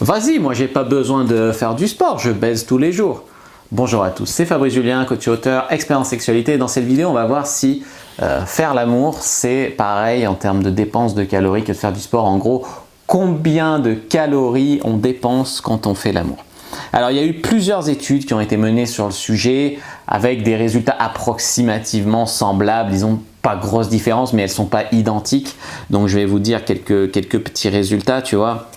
Vas-y, moi j'ai pas besoin de faire du sport, je baise tous les jours. Bonjour à tous, c'est Fabrice Julien, coach et auteur, expert en sexualité. Dans cette vidéo, on va voir si faire l'amour, c'est pareil en termes de dépenses de calories que de faire du sport. En gros, combien de calories on dépense quand on fait l'amour. Alors, il y a eu plusieurs études qui ont été menées sur le sujet avec des résultats approximativement semblables. Disons, pas grosse différence, mais elles ne sont pas identiques. Donc, je vais vous dire quelques petits résultats, tu vois.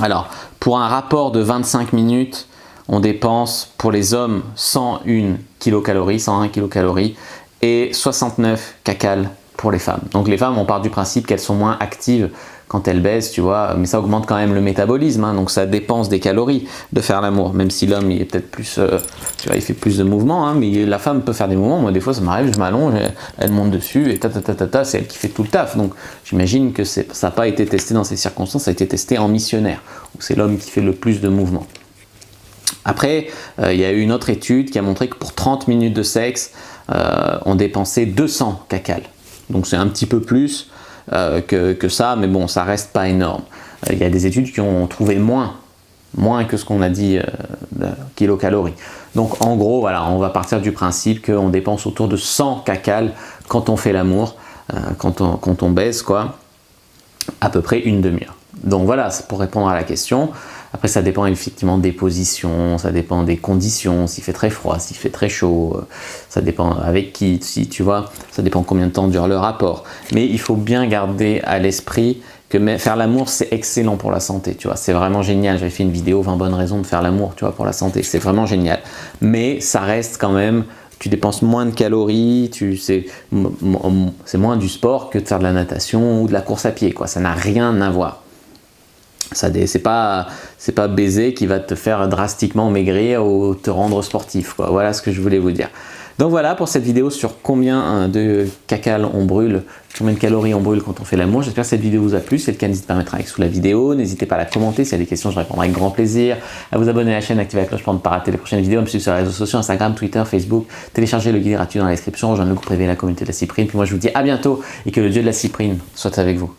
Alors, pour un rapport de 25 minutes, on dépense pour les hommes 101 kilocalories, 101 kilocalories et 69 cacales pour les femmes. Donc les femmes, on part du principe qu'elles sont moins actives quand elles baisent, tu vois, mais ça augmente quand même le métabolisme, hein, donc ça dépense des calories de faire l'amour, même si l'homme il est peut-être plus, tu vois, il fait plus de mouvements, hein, mais la femme peut faire des mouvements. Moi des fois ça m'arrive, je m'allonge, elle monte dessus et c'est elle qui fait tout le taf. Donc j'imagine que ça n'a pas été testé dans ces circonstances, ça a été testé en missionnaire, où c'est l'homme qui fait le plus de mouvements. Après, il y a eu une autre étude qui a montré que pour 30 minutes de sexe, on dépensait 200 cacales. Donc c'est un petit peu plus que ça, mais bon, ça reste pas énorme. Il y a des études qui ont trouvé moins que ce qu'on a dit de kilocalories. Donc en gros, voilà, on va partir du principe qu'on dépense autour de 100 cacales quand on fait l'amour, quand on baise, quoi, à peu près une demi-heure. Donc voilà, c'est pour répondre à la question. Après, ça dépend effectivement des positions, ça dépend des conditions, s'il fait très froid, s'il fait très chaud, ça dépend avec qui, si tu vois, ça dépend combien de temps dure le rapport. Mais il faut bien garder à l'esprit que faire l'amour, c'est excellent pour la santé, tu vois, c'est vraiment génial. J'avais fait une vidéo 20 bonnes raisons de faire l'amour, tu vois, pour la santé, c'est vraiment génial. Mais ça reste quand même, tu dépenses moins de calories, c'est moins du sport que de faire de la natation ou de la course à pied, quoi, ça n'a rien à voir. C'est pas baiser qui va te faire drastiquement maigrir ou te rendre sportif, quoi. Voilà ce que je voulais vous dire. Donc voilà pour cette vidéo sur combien de cacales on brûle, combien de calories on brûle quand on fait l'amour. J'espère que cette vidéo vous a plu. Si c'est le cas, n'hésitez pas à mettre un like sous la vidéo. N'hésitez pas à la commenter. S'il y a des questions, je répondrai avec grand plaisir. À vous abonner à la chaîne, activer la cloche pour ne pas rater les prochaines vidéos. À me suivre sur les réseaux sociaux, Instagram, Twitter, Facebook. Téléchargez le guide gratuit dans la description. Rejoignez le groupe privé La Communauté de la Cyprine. Puis moi, je vous dis à bientôt et que le dieu de la cyprine soit avec vous.